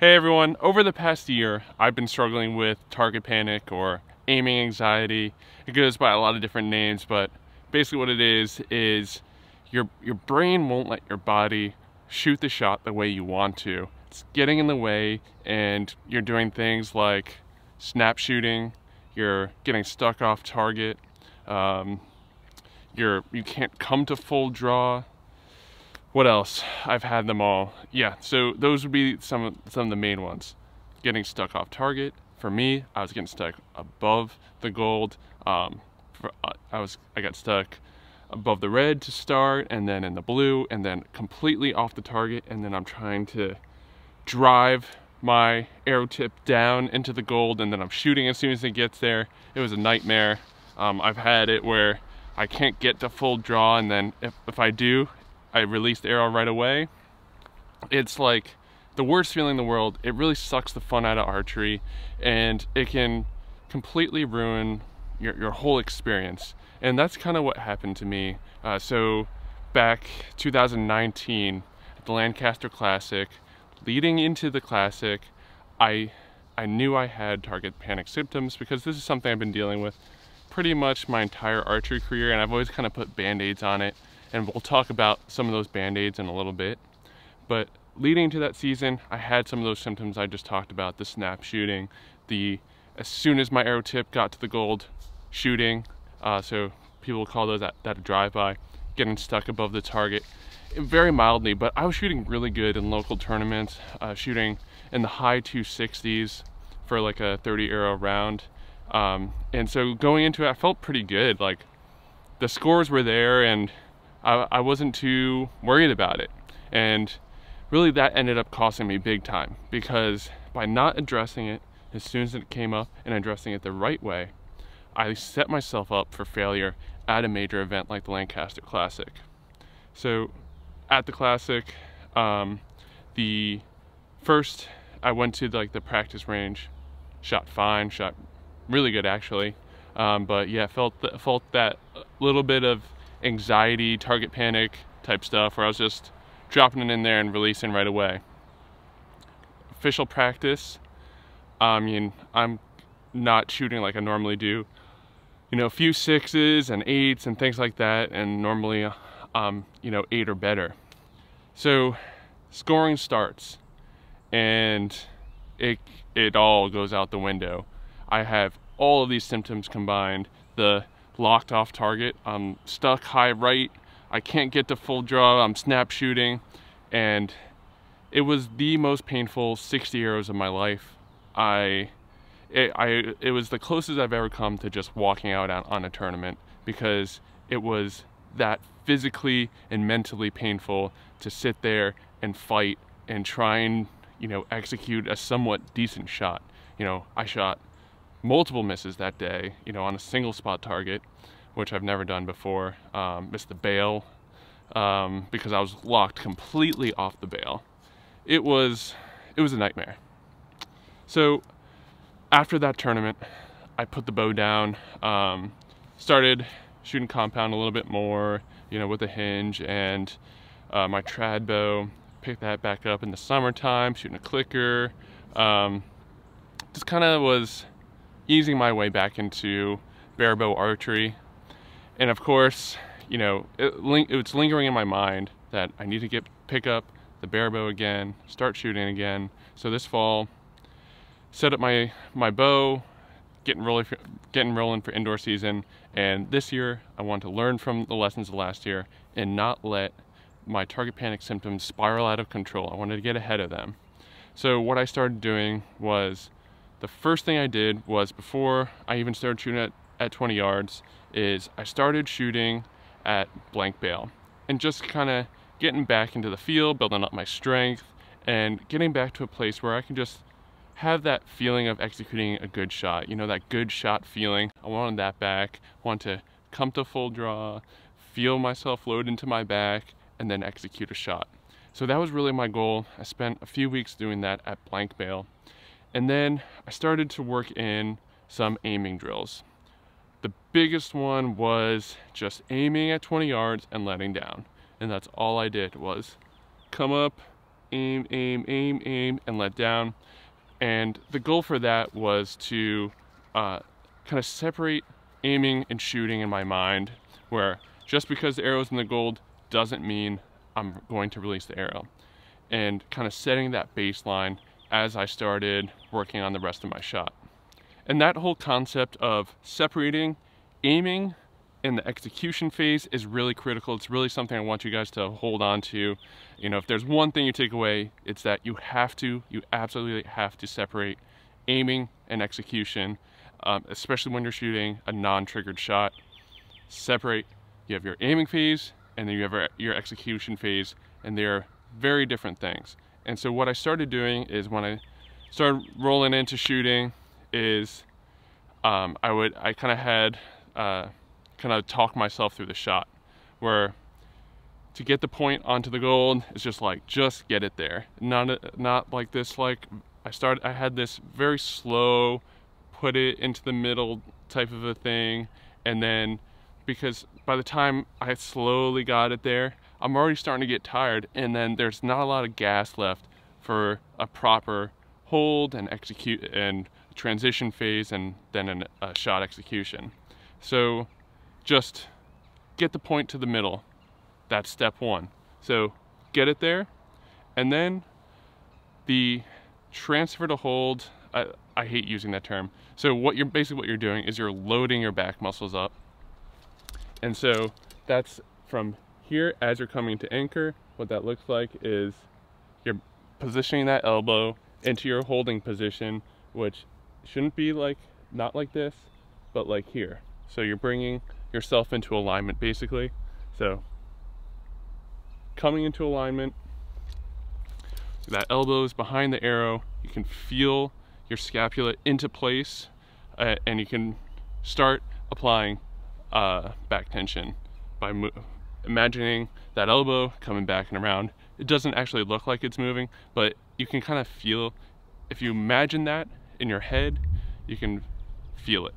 Hey everyone, over the past year, I've been struggling with target panic or aiming anxiety. It goes by a lot of different names, but basically what it is your brain won't let your body shoot the shot the way you want to. It's getting in the way and you're doing things like snap shooting, you're getting stuck off target, you can't come to full draw. What else? I've had them all. Yeah, so those would be some of the main ones. Getting stuck off target. For me, I was getting stuck above the gold. I got stuck above the red to start, and then in the blue, and then completely off the target, and then I'm trying to drive my arrow tip down into the gold, and then I'm shooting as soon as it gets there. It was a nightmare. I've had it where I can't get to full draw, and then if I do, I release the arrow right away. It's like the worst feeling in the world. It really sucks the fun out of archery, and it can completely ruin your whole experience. And that's kind of what happened to me. So back 2019 at the Lancaster Classic, leading into the Classic, I knew I had target panic symptoms because this is something I've been dealing with pretty much my entire archery career, and I've always kind of put band-aids on it. And we'll talk about some of those band-aids in a little bit. But leading to that season, I had some of those symptoms I just talked about, the snap shooting, as soon as my arrow tip got to the gold, shooting. So people call those that a drive-by, getting stuck above the target, very mildly, but I was shooting really good in local tournaments, shooting in the high 260s for like a 30 arrow round. And so going into it, I felt pretty good. Like the scores were there, and I wasn't too worried about it. And really that ended up costing me big time, because by not addressing it as soon as it came up and addressing it the right way, I set myself up for failure at a major event like the Lancaster Classic. So at the Classic, the first I went to like the practice range, shot fine, shot really good actually, but yeah, felt that little bit of anxiety, target panic type stuff where I was just dropping it in there and releasing right away. Official practice, I mean, I'm not shooting like I normally do. You know, a few 6s and 8s and things like that, and normally, you know, 8 or better. So scoring starts, and it all goes out the window. I have all of these symptoms combined. The locked off target, I'm stuck high right, I can't get to full draw, I'm snap shooting, and it was the most painful 60 arrows of my life. It was the closest I've ever come to just walking out on a tournament, because it was that physically and mentally painful to sit there and fight and try and, you know, execute a somewhat decent shot. You know, I shot multiple misses that day, you know, on a single spot target, which I've never done before. Missed the bail because I was locked completely off the bail. It was a nightmare. So after that tournament, I put the bow down, started shooting compound a little bit more, you know, with a hinge, and my trad bow, picked that back up in the summertime, shooting a clicker. Just kind of was easing my way back into Barebow archery. And of course, you know, it's lingering in my mind that I need to pick up the Barebow again, start shooting again. So this fall, set up my bow, getting rolling for indoor season. And this year, I want to learn from the lessons of last year and not let my target panic symptoms spiral out of control. I wanted to get ahead of them. So what I started doing was, the first thing I did was, before I even started shooting at 20 yards, is I started shooting at blank bail and just kind of getting back into the field, building up my strength, and getting back to a place where I can just have that feeling of executing a good shot. You know, that good shot feeling. I wanted that back. I want to come to full draw, feel myself load into my back, and then execute a shot. So that was really my goal. I spent a few weeks doing that at blank bail. And then I started to work in some aiming drills. The biggest one was just aiming at 20 yards and letting down. And that's all I did, was come up, aim, aim, aim, aim, and let down. And the goal for that was to kind of separate aiming and shooting in my mind, where just because the arrow's in the gold doesn't mean I'm going to release the arrow. And kind of setting that baseline as I started working on the rest of my shot. And that whole concept of separating aiming and the execution phase is really critical. It's really something I want you guys to hold on to. You know, if there's one thing you take away, it's that you absolutely have to separate aiming and execution, especially when you're shooting a non-triggered shot. Separate, you have your aiming phase and then you have your execution phase, and they're very different things. And so what I started doing is when I started rolling into shooting is I kind of had kind of talk myself through the shot, where to get the point onto the gold is just get it there. Not like this, like I had this very slow, put it into the middle type of a thing, and then because by the time I slowly got it there, I'm already starting to get tired, and then there's not a lot of gas left for a proper hold and execute and transition phase and then a shot execution. So just get the point to the middle. That's step one. So get it there, and then the transfer to hold, I hate using that term. So what you're doing is you're loading your back muscles up. And so that's from here as you're coming to anchor. What that looks like is you're positioning that elbow into your holding position, which shouldn't be not like this, but like here. So you're bringing yourself into alignment basically. So coming into alignment, that elbow is behind the arrow. You can feel your scapula into place, and you can start applying back tension by imagining that elbow coming back and around. It doesn't actually look like it's moving, but you can kind of feel, if you imagine that in your head, you can feel it.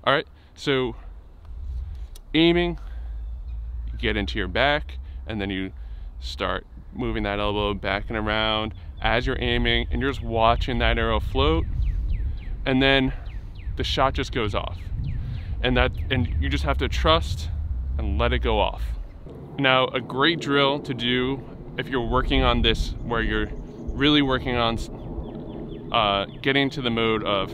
All right, so aiming, you get into your back, and then you start moving that elbow back and around as you're aiming, and you're just watching that arrow float, and then the shot just goes off. And you just have to trust and let it go off. Now, a great drill to do if you're working on this, where you're really working on getting to the mode of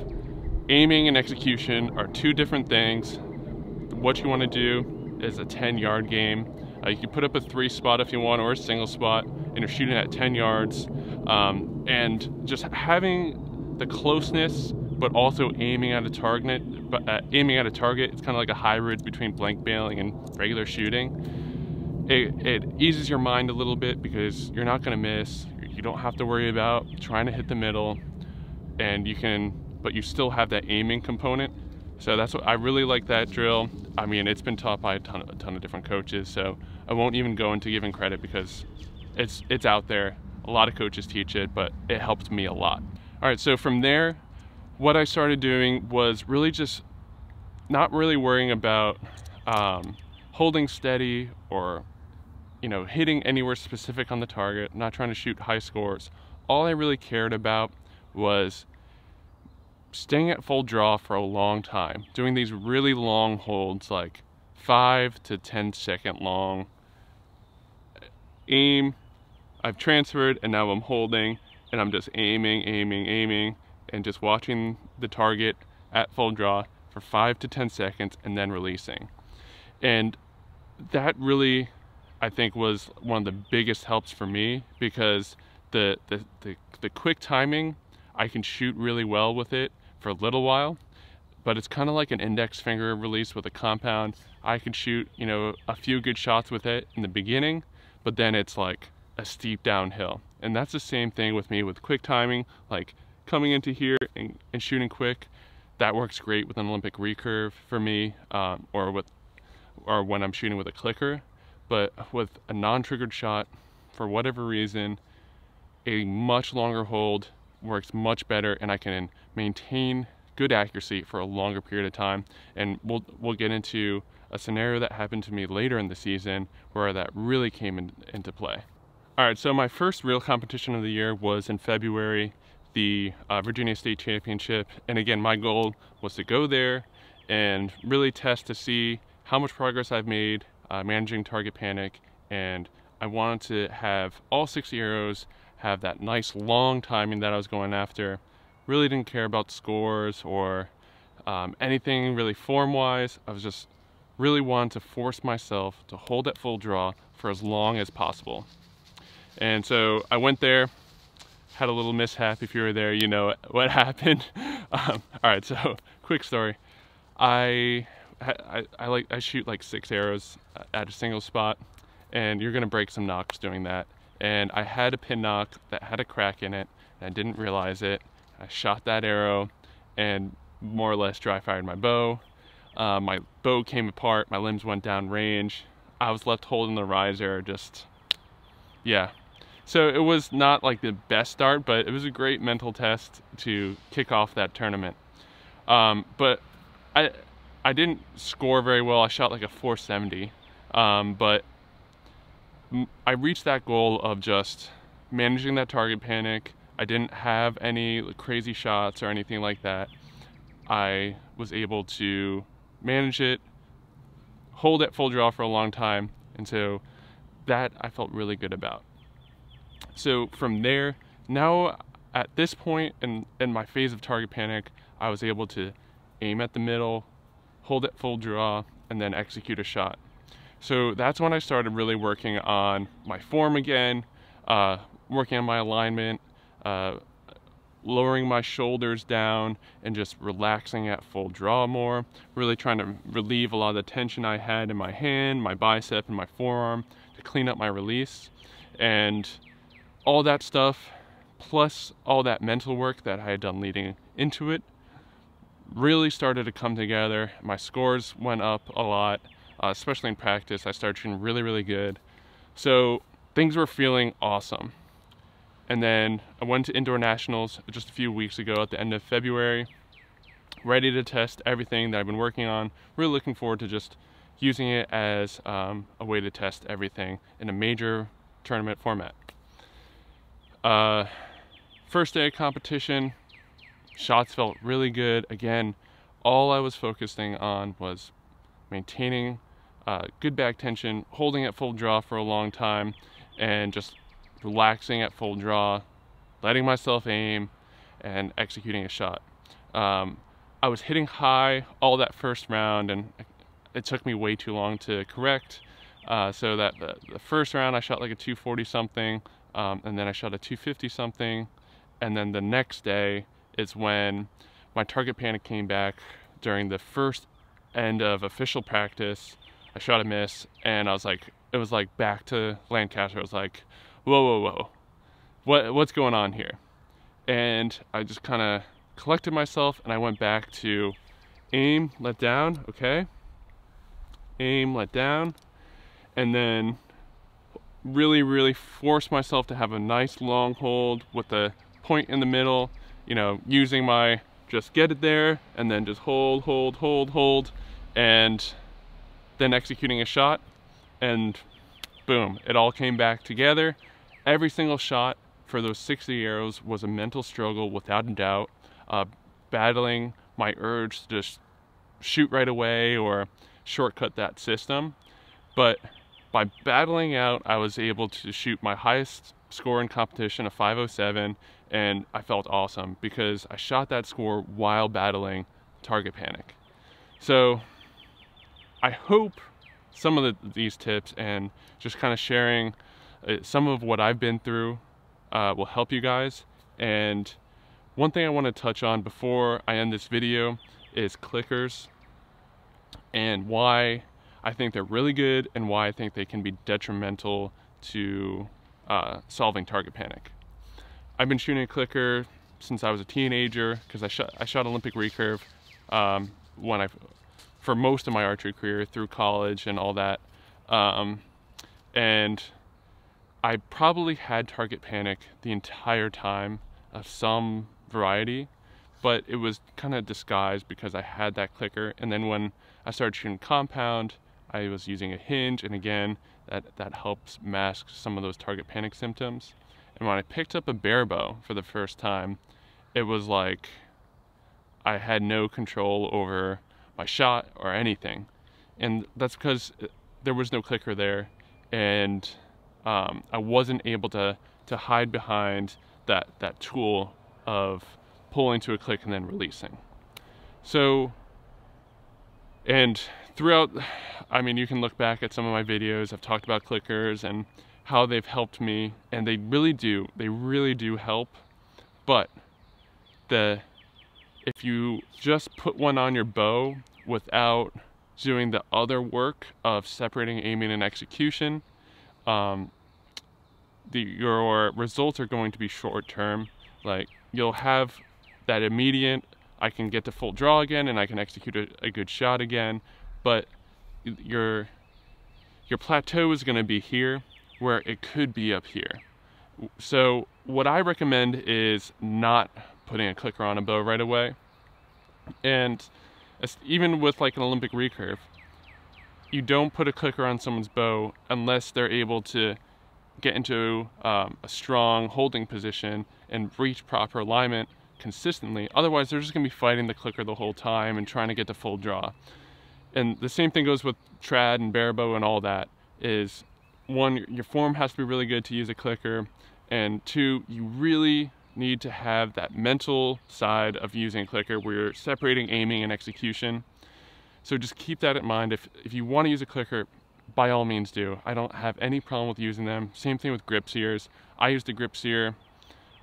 aiming and execution are two different things. What you want to do is a 10-yard game. You can put up a 3 spot if you want, or a single spot, and you're shooting at 10 yards. And just having the closeness, but also aiming at a target. It's kind of like a hybrid between blank bailing and regular shooting. It eases your mind a little bit because you're not going to miss. You don't have to worry about trying to hit the middle, and but you still have that aiming component. So that's what I really like that drill. I mean, it's been taught by a ton of different coaches, so I won't even go into giving credit because it's out there. A lot of coaches teach it, but it helped me a lot. All right, so from there, what I started doing was really just not really worrying about holding steady or hitting anywhere specific on the target, not trying to shoot high scores. All I really cared about was staying at full draw for a long time, doing these really long holds, like 5 to 10 second long. Aim, I've transferred, and now I'm holding, and I'm just aiming, and just watching the target at full draw for 5 to 10 seconds and then releasing. And that really, I think, was one of the biggest helps for me, because the quick timing, I can shoot really well with it for a little while, but it's kind of like an index finger release with a compound. I can shoot, a few good shots with it in the beginning, but then it's like a steep downhill. And that's the same thing with me with quick timing, like coming into here and shooting quick. That works great with an Olympic recurve for me, or when I'm shooting with a clicker. But with a non-triggered shot, for whatever reason, a much longer hold works much better, and I can maintain good accuracy for a longer period of time. And we'll get into a scenario that happened to me later in the season where that really came into play. All right, so my first real competition of the year was in February, the Virginia State Championship. And again, my goal was to go there and really test to see how much progress I've made managing target panic. And I wanted to have all 60 arrows have that nice long timing that I was going after. Really didn't care about scores or anything really form-wise. I was just really wanting to force myself to hold at full draw for as long as possible. And so I went there, had a little mishap. If you were there, you know what happened. All right, so quick story. I shoot like 6 arrows at a single spot, and you're gonna break some nocks doing that. And I had a pin knock that had a crack in it, and I didn't realize it. I shot that arrow and more or less dry fired my bow. My bow came apart, my limbs went down range. I was left holding the riser, just, yeah. So it was not like the best start, but it was a great mental test to kick off that tournament. But I didn't score very well. I shot like a 470, but I reached that goal of just managing that target panic. I didn't have any crazy shots or anything like that. I was able to manage it, hold at full draw for a long time, and so that I felt really good about. So from there, now at this point in my phase of target panic, I was able to aim at the middle, hold at full draw, and then execute a shot. So that's when I started really working on my form again, working on my alignment, lowering my shoulders down and just relaxing at full draw more, really trying to relieve a lot of the tension I had in my hand, my bicep, and my forearm to clean up my release. And all that stuff, plus all that mental work that I had done leading into it, really started to come together. My scores went up a lot, especially in practice. I started shooting really, really good. So things were feeling awesome. And then I went to indoor nationals just a few weeks ago at the end of February, ready to test everything that I've been working on. Really looking forward to just using it as a way to test everything in a major tournament format. First day of competition, shots felt really good. Again, all I was focusing on was maintaining good back tension, holding at full draw for a long time, and just relaxing at full draw, letting myself aim, and executing a shot. I was hitting high all that first round, and it took me way too long to correct. So that the first round I shot like a 240 something, and then I shot a 250 something, and then the next day is when my target panic came back during the first end of official practice. I shot a miss, and I was like, it was like back to Lancaster. I was like, whoa, what's going on here? And I just kind of collected myself, and I went back to aim, let down, okay? Aim, let down, and then really force myself to have a nice long hold with the point in the middle, you know, using my just get it there, and then just hold, and then executing a shot, and boom, it all came back together. Every single shot for those 60 arrows was a mental struggle without a doubt, battling my urge to just shoot right away or shortcut that system. But by battling out, I was able to shoot my highest score in competition, a 507, and I felt awesome because I shot that score while battling target panic. So I hope some of these tips and just kind of sharing some of what I've been through will help you guys. And one thing I want to touch on before I end this video is clickers and why I think they're really good and why I think they can be detrimental to solving target panic. I've been shooting a clicker since I was a teenager because I shot Olympic recurve for most of my archery career through college and all that. And I probably had target panic the entire time of some variety, but it was kind of disguised because I had that clicker. And then when I started shooting compound, I was using a hinge, and again, that helps mask some of those target panic symptoms. And when I picked up a Barebow for the first time, it was like I had no control over my shot or anything. And that's because there was no clicker there, and I wasn't able to hide behind that tool of pulling to a click and then releasing. So, and throughout, I mean, you can look back at some of my videos, I've talked about clickers and how they've helped me, and they really do help. But if you just put one on your bow without doing the other work of separating aiming and execution, your results are going to be short term. Like, you'll have that immediate, I can get to full draw again and I can execute a good shot again, but your plateau is going to be here where it could be up here. So what I recommend is not putting a clicker on a bow right away. And even with like an Olympic recurve, you don't put a clicker on someone's bow unless they're able to get into a strong holding position and reach proper alignment consistently. Otherwise, they're just going to be fighting the clicker the whole time and trying to get to full draw. And the same thing goes with trad and barebow and all that. Is one, your form has to be really good to use a clicker, and two, you really need to have that mental side of using a clicker where you're separating aiming and execution. So just keep that in mind. If you want to use a clicker, by all means do. I don't have any problem with using them. Same thing with grip sears. I used a grip sear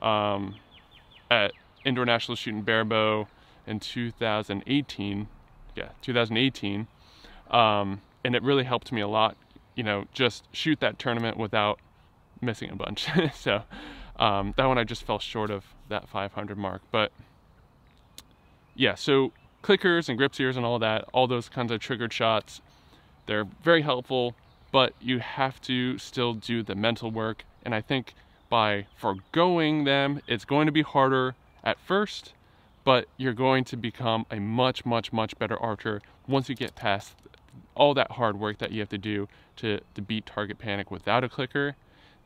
at Indoor National Shooting Barebow in 2018. Yeah, 2018. And it really helped me a lot. You know, just shoot that tournament without missing a bunch. So that one I just fell short of that 500 mark. But yeah, so clickers and grip sears and all that, all those kinds of triggered shots, they're very helpful, but you have to still do the mental work. And I think by foregoing them, it's going to be harder at first, but you're going to become a much, much, much better archer once you get past all that hard work that you have to do to beat target panic without a clicker.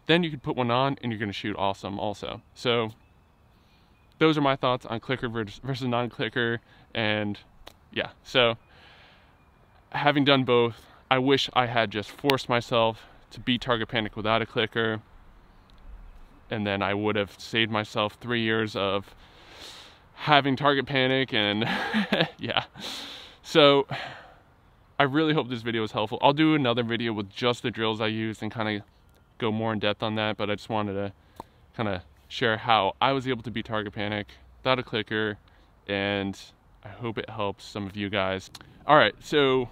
Then you can put one on and you're going to shoot awesome also. So those are my thoughts on clicker versus non-clicker. And yeah, so having done both, I wish I had just forced myself to beat target panic without a clicker, and then I would have saved myself 3 years of having target panic. And yeah, so I really hope this video was helpful. I'll do another video with just the drills I used and kind of go more in depth on that, but I just wanted to kind of share how I was able to beat target panic without a clicker, and I hope it helps some of you guys. All right, so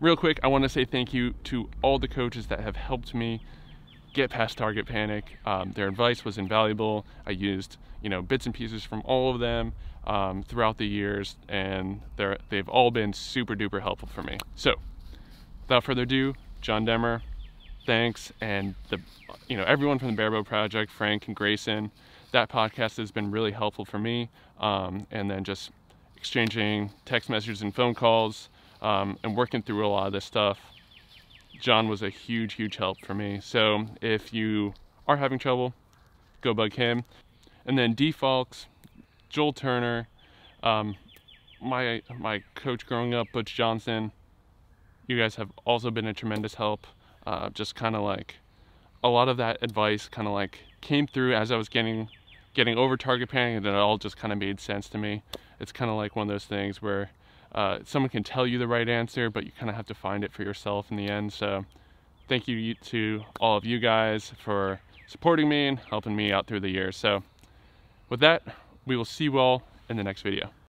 real quick, I want to say thank you to all the coaches that have helped me get past target panic. Their advice was invaluable. I used, you know, bits and pieces from all of them throughout the years, and they've all been super duper helpful for me. So without further ado, John Demmer, thanks. And everyone from the Barebow Project, Frank and Grayson, that podcast has been really helpful for me. And then just exchanging text messages and phone calls, and working through a lot of this stuff. John was a huge, huge help for me. So if you are having trouble, go bug him. And then D Falks, Joel Turner, my coach growing up, Butch Johnson, you guys have also been a tremendous help. Just kind of like a lot of that advice kind of like came through as I was getting over target panic, and then it all just kind of made sense to me. It's kind of like one of those things where someone can tell you the right answer, but you kind of have to find it for yourself in the end. So thank you to all of you guys for supporting me and helping me out through the years. So with that, we will see you all in the next video.